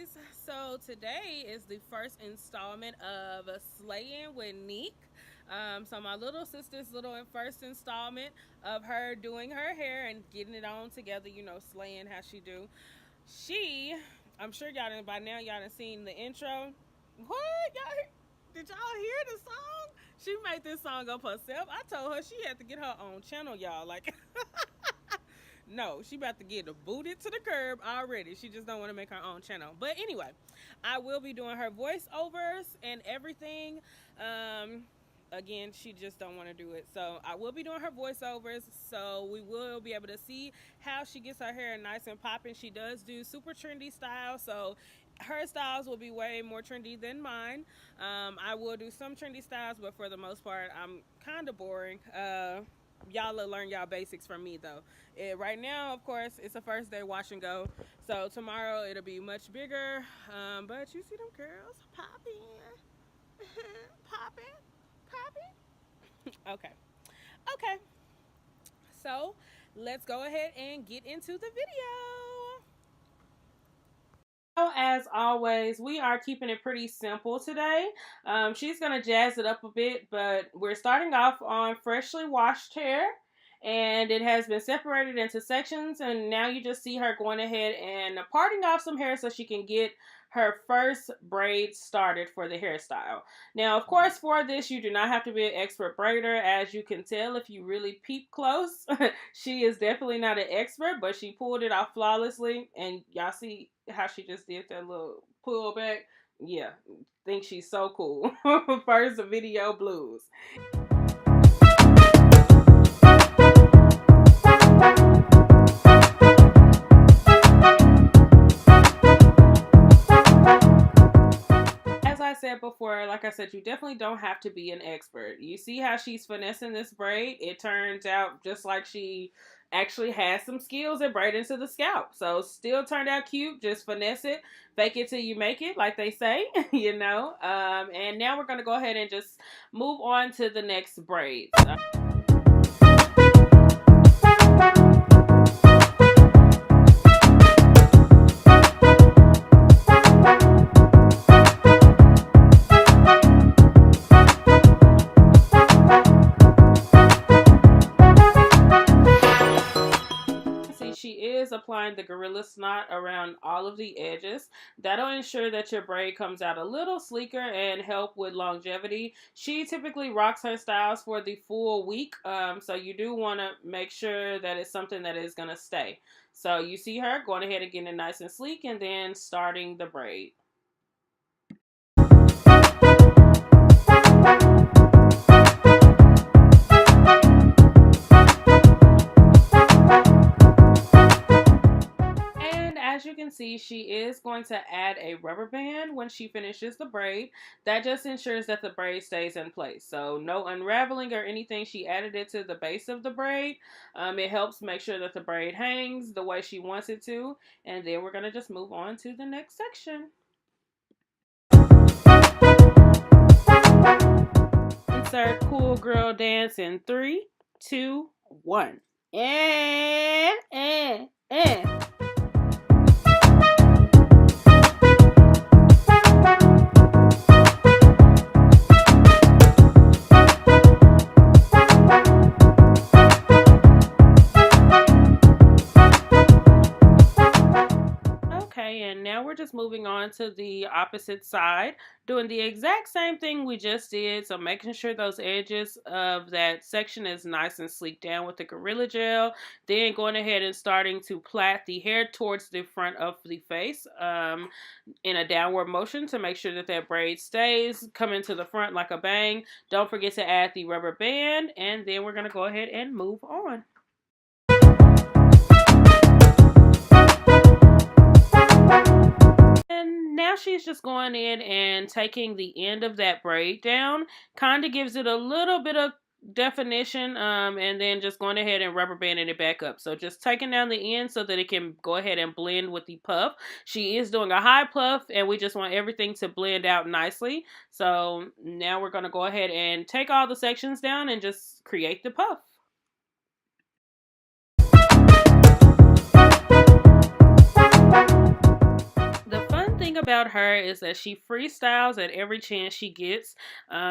lovies. So today is the first installment of Slaying with Neek. So my little sister's little first installment of her doing her hair and getting it on together, slaying how she do. I'm sure y'all done, by now y'all done seen the intro. What? Did y'all hear the song? She made this song up herself. I told her she had to get her own channel, y'all. Like, no, she about to get booted to the curb already. She just don't want to make her own channel. But anyway, I will be doing her voiceovers and everything. Again, she just don't want to do it. So I will be doing her voiceovers. So we will be able to see how she gets her hair nice and popping. She does do super trendy style. So her styles will be way more trendy than mine. I will do some trendy styles, but for the most part, I'm kind of boring. Y'all will learn y'all basics from me though. Right now, of course, it's a first day wash and go. So tomorrow it'll be much bigger. But you see them curls popping, popping, popping. Okay. So let's go ahead and get into the video. So as always, we are keeping it pretty simple today. She's going to jazz it up a bit, but we're starting off on freshly washed hair. And it has been separated into sections. And now you just see her going ahead and parting off some hair so she can get her first braid started for the hairstyle. Now, of course, for this, you do not have to be an expert braider. As you can tell, if you really peep close, she is definitely not an expert, but she pulled it off flawlessly. And y'all see how she just did that little pull back? Yeah, think she's so cool. First video blues. Said before, like I said, you definitely don't have to be an expert. You see how she's finessing this braid? It turns out just like she actually has some skills at braiding to the scalp. So still turned out cute. Just finesse it, fake it till you make it, like they say. And now we're gonna go ahead and just move on to the next braids. Applying the Gorilla Snot around all of the edges. That'll ensure that your braid comes out a little sleeker and help with longevity. She typically rocks her styles for the full week, so you do want to make sure that it's something that is going to stay. So you see her going ahead and getting it nice and sleek and then starting the braid. As you can see, she is going to add a rubber band when she finishes the braid. That just ensures that the braid stays in place. So no unraveling or anything. She added it to the base of the braid. It helps make sure that the braid hangs the way she wants it to. And then we're going to just move on to the next section. Insert Cool Girl Dance in 3, 2, 1. And now we're just moving on to the opposite side, doing the exact same thing we just did. So making sure those edges of that section is nice and sleek down with the Gorilla Gel. Then going ahead and starting to plait the hair towards the front of the face in a downward motion to make sure that that braid stays coming to the front like a bang. Don't forget to add the rubber band, and then we're going to go ahead and move on. And now she's just going in and taking the end of that braid down, kind of gives it a little bit of definition, and then just going ahead and rubber banding it back up. So just taking down the end so that it can go ahead and blend with the puff. She is doing a high puff, and we just want everything to blend out nicely. So now we're going to go ahead and take all the sections down and just create the puff. thing about her is that she freestyles at every chance she gets.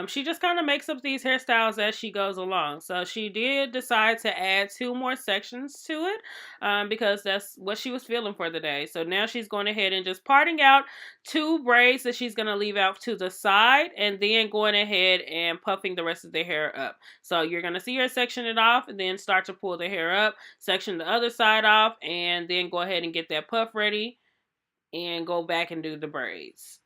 She just kind of makes up these hairstyles as she goes along. So she did decide to add 2 more sections to it because that's what she was feeling for the day. So now she's going ahead and just parting out 2 braids that she's going to leave out to the side and then going ahead and puffing the rest of the hair up. So you're going to see her section it off and then start to pull the hair up, section the other side off, and then go ahead and get that puff ready and go back and do the braids.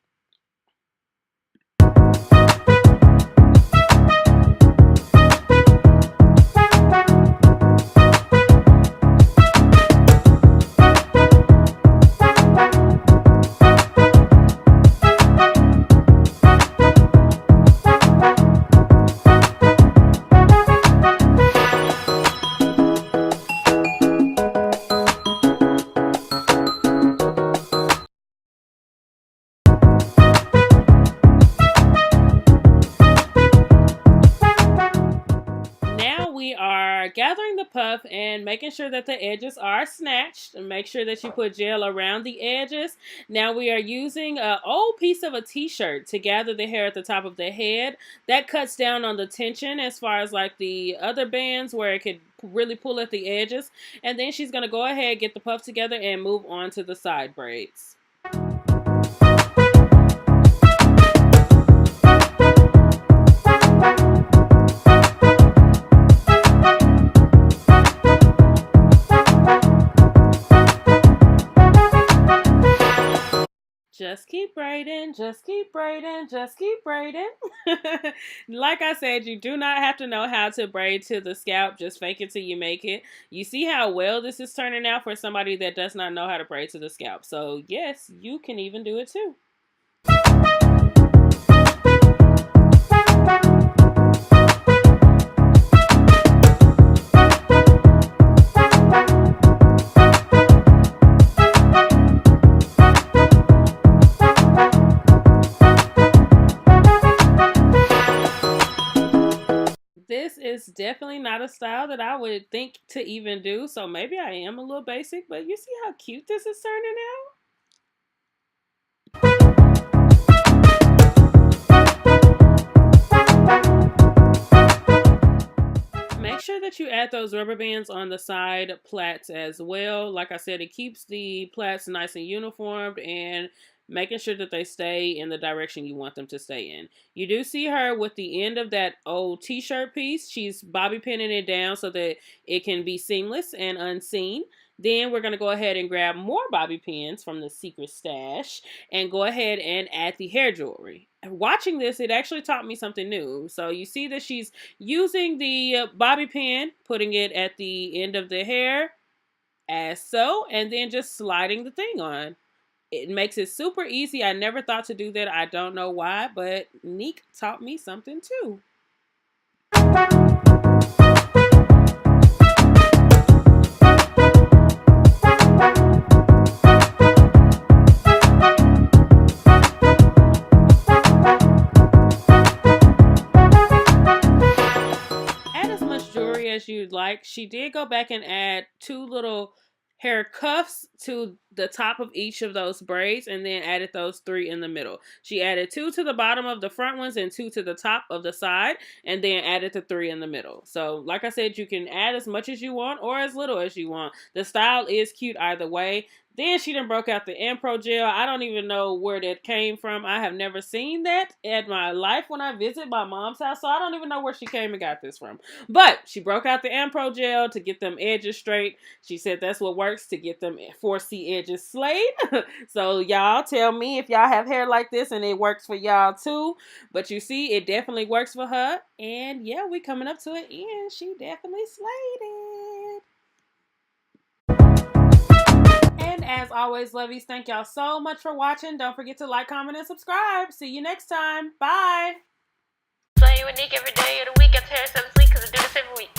Gathering the puff and making sure that the edges are snatched, and make sure that you put gel around the edges. Now we are using an old piece of a t-shirt to gather the hair at the top of the head. That cuts down on the tension as far as like the other bands where it could really pull at the edges. And then she's going to go ahead, get the puff together, and move on to the side braids. Just keep braiding, just keep braiding, just keep braiding. Like I said, you do not have to know how to braid to the scalp. Just fake it till you make it. You see how well this is turning out for somebody that does not know how to braid to the scalp. So yes, you can even do it too. This is definitely not a style that I would think to even do, so maybe I am a little basic, but you see how cute this is turning out? Make sure that you add those rubber bands on the side plaits as well. Like I said, it keeps the plaits nice and uniformed and making sure that they stay in the direction you want them to stay in. You do see her with the end of that old t-shirt piece. She's bobby pinning it down so that it can be seamless and unseen. Then we're going to go ahead and grab more bobby pins from the secret stash and go ahead and add the hair jewelry. Watching this, it actually taught me something new. So you see that she's using the bobby pin, putting it at the end of the hair as so, and then just sliding the thing on. It makes it super easy. I never thought to do that. I don't know why, but Neek taught me something too. Add as much jewelry as you'd like. She did go back and add 2 little hair cuffs to the top of each of those braids and then added those 3 in the middle. She added 2 to the bottom of the front ones and 2 to the top of the side and then added the 3 in the middle. So like I said, you can add as much as you want or as little as you want. The style is cute either way. Then she done broke out the Impro gel. I don't even know where that came from. I have never seen that in my life when I visit my mom's house. So I don't even know where she came and got this from. But she broke out the Impro gel to get them edges straight. She said that's what works to get them 4C edges slayed. So y'all tell me if y'all have hair like this and it works for y'all too. But you see, it definitely works for her. And yeah, we coming up to an end. She definitely slayed it. And as always, lovies, thank y'all so much for watching. Don't forget to like, comment, and subscribe. See you next time. Bye. Playing with Nick every day of the week. I tear something sleek because I do this every week.